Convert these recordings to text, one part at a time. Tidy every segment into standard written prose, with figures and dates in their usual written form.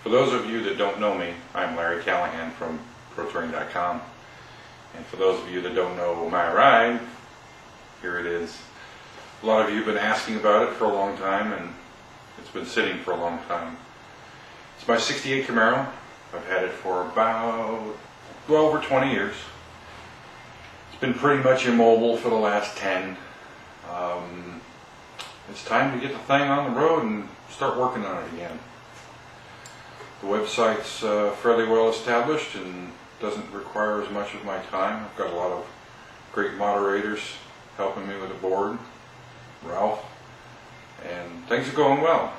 For those of you that don't know me, I'm Larry Callahan from Pro-Touring.com. And for those of you that don't know my ride, here it is. A lot of you have been asking about it for a long time, and it's been sitting for a long time. It's my 68 Camaro. I've had it for about, well, over 20 years. It's been pretty much immobile for the last 10. It's time to get the thing on the road and start working on it again. The website's fairly well established and doesn't require as much of my time. I've got a lot of great moderators helping me with the board, Ralph, and things are going well.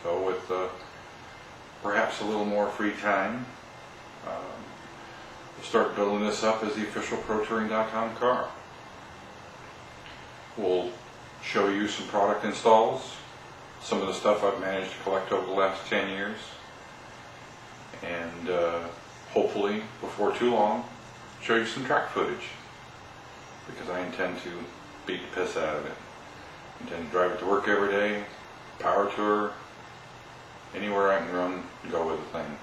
So with perhaps a little more free time, we'll start building this up as the official Pro-Touring.com car. We'll show you some product installs, some of the stuff I've managed to collect over the last 10 years, and hopefully before too long show you some track footage, because I intend to beat the piss out of it. I intend to drive it to work every day, power tour, anywhere I can run and go with the thing.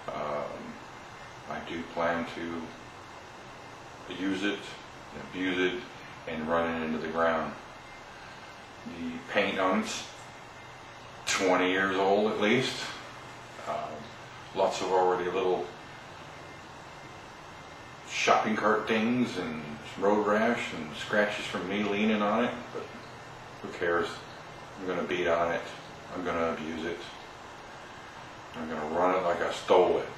I do plan to use it, abuse it, and run it into the ground. The paint on it's 20 years old at least. Lots of already little shopping cart dings and road rash and scratches from me leaning on it, but who cares? I'm going to beat on it. I'm going to abuse it. I'm going to run it like I stole it.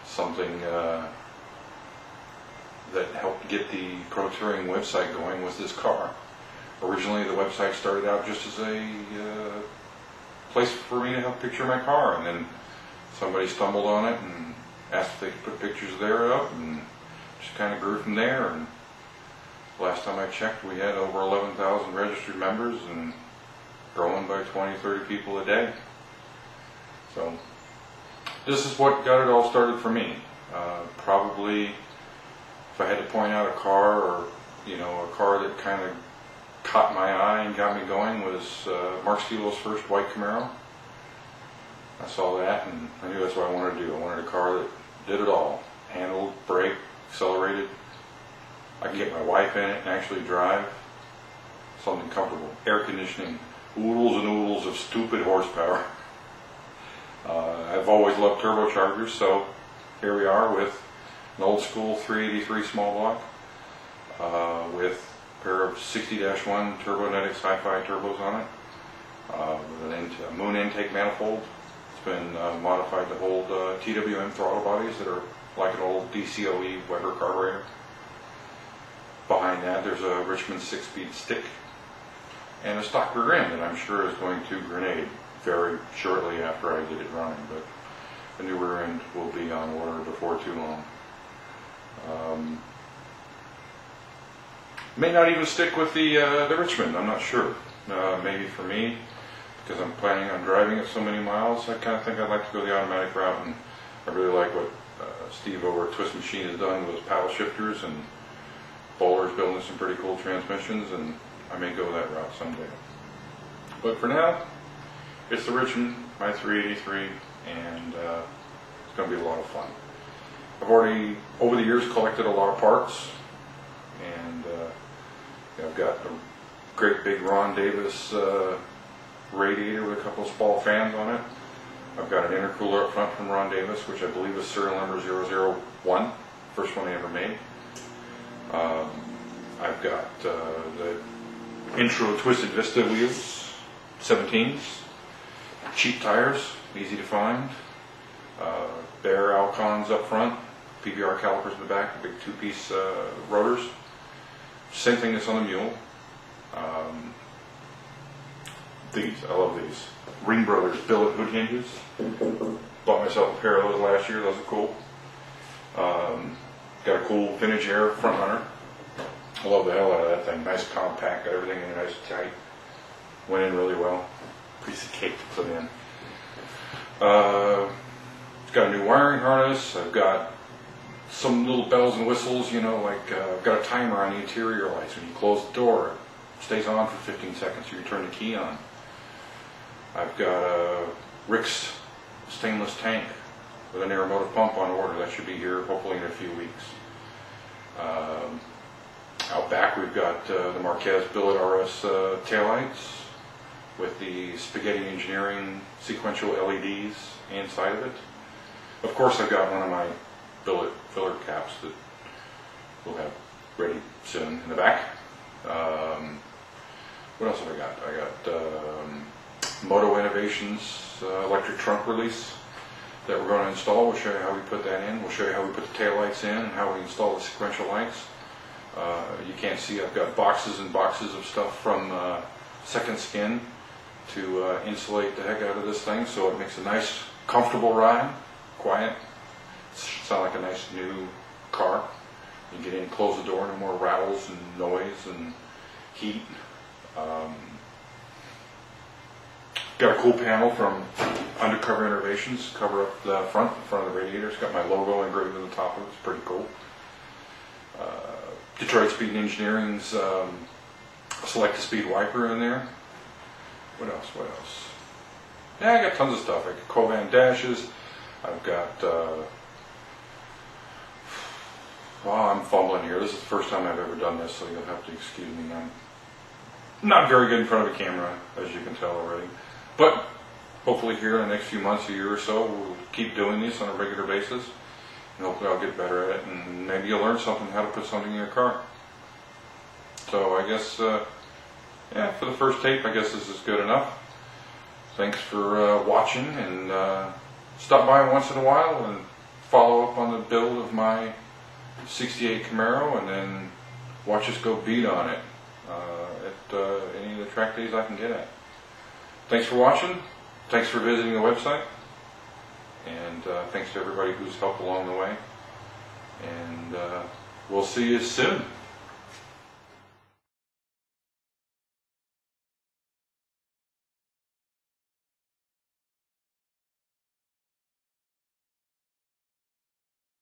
Something that helped get the Pro Touring website going was this car. Originally the website started out just as a place for me to help picture my car, and then somebody stumbled on it and asked if they could put pictures there up, and just kind of grew from there. And last time I checked, we had over 11,000 registered members and growing by 20-30 people a day. So this is what got it all started for me. Probably if I had to point out a car, or a car that kind of caught my eye and got me going, was Mark Stilo's first white Camaro. I saw that and I knew that's what I wanted to do. I wanted a car that did it all. Handled, braked, accelerated. I could get my wife in it and actually drive. Something comfortable. Air conditioning. Oodles and oodles of stupid horsepower. I've always loved turbochargers, so here we are with an old school 383 small block with a pair of 60-1 Turbonetics Hi-Fi turbos on it, with a moon intake manifold. It's been modified to hold TWM throttle bodies that are like an old DCOE Weber carburetor. Behind that there's a Richmond 6-speed stick and a stock rear end that I'm sure is going to grenade very shortly after I get it running, but the new rear end will be on order before too long. May not even stick with the Richmond, I'm not sure. Maybe for me, because I'm planning on driving it so many miles, I kind of think I'd like to go the automatic route, and I really like what Steve over at Twist Machine has done with his paddle shifters, and Bowler's building some pretty cool transmissions, and I may go that route someday. But for now, it's the Richmond, my 383, and it's going to be a lot of fun. I've already, over the years, collected a lot of parts, and I've got a great big Ron Davis radiator with a couple of Spall fans on it. I've got an intercooler up front from Ron Davis, which I believe is serial number 001, first one they ever made. I've got the intro Twisted Vista wheels, 17s, cheap tires, easy to find, bare Alcons up front, PBR calipers in the back, the big two-piece rotors. Same thing that's on the mule. These, I love these. Ring Brothers billet hood hinges. Bought myself a pair of those last year, those are cool. Got a cool vintage air front runner. I love the hell out of that thing. Nice compact, got everything in there nice and tight. Went in really well. Piece of cake to put in. It's got a new wiring harness. I've got some little bells and whistles, like I've got a timer on the interior lights. When you close the door, it stays on for 15 seconds, so you turn the key on. I've got a Rick's stainless tank with an air motive pump on order. That should be here hopefully in a few weeks. Out back we've got the Marquez Billet RS taillights with the Spaghetti Engineering sequential LEDs inside of it. Of course I've got one of my billet filler caps that we'll have ready soon in the back. What else have I got? I got Moto Innovations electric trunk release that we're going to install. We'll show you how we put that in. We'll show you how we put the tail lights in and how we install the sequential lights. You can't see, I've got boxes and boxes of stuff from Second Skin to insulate the heck out of this thing so it makes a nice, comfortable ride, quiet. Sound like a nice new car. You get in, close the door, no more rattles and noise and heat. Got a cool panel from Undercover Innovations, cover up the front of the radiator. It's got my logo engraved on the top of it. It's pretty cool. Detroit Speed and Engineering's Select-to-Speed wiper in there. What else? What else? Yeah, I got tons of stuff. I got Covan dashes. I've got. I'm fumbling here. This is the first time I've ever done this, so you'll have to excuse me. I'm not very good in front of a camera, as you can tell already. But hopefully here in the next few months, a year or so, we'll keep doing this on a regular basis. And hopefully I'll get better at it, and maybe you'll learn something, how to put something in your car. So I guess, yeah, for the first tape, I guess this is good enough. Thanks for watching, and stop by once in a while and follow up on the build of my 68 Camaro, and then watch us go beat on it at any of the track days I can get at. Thanks for watching. Thanks for visiting the website. And thanks to everybody who's helped along the way. And we'll see you soon.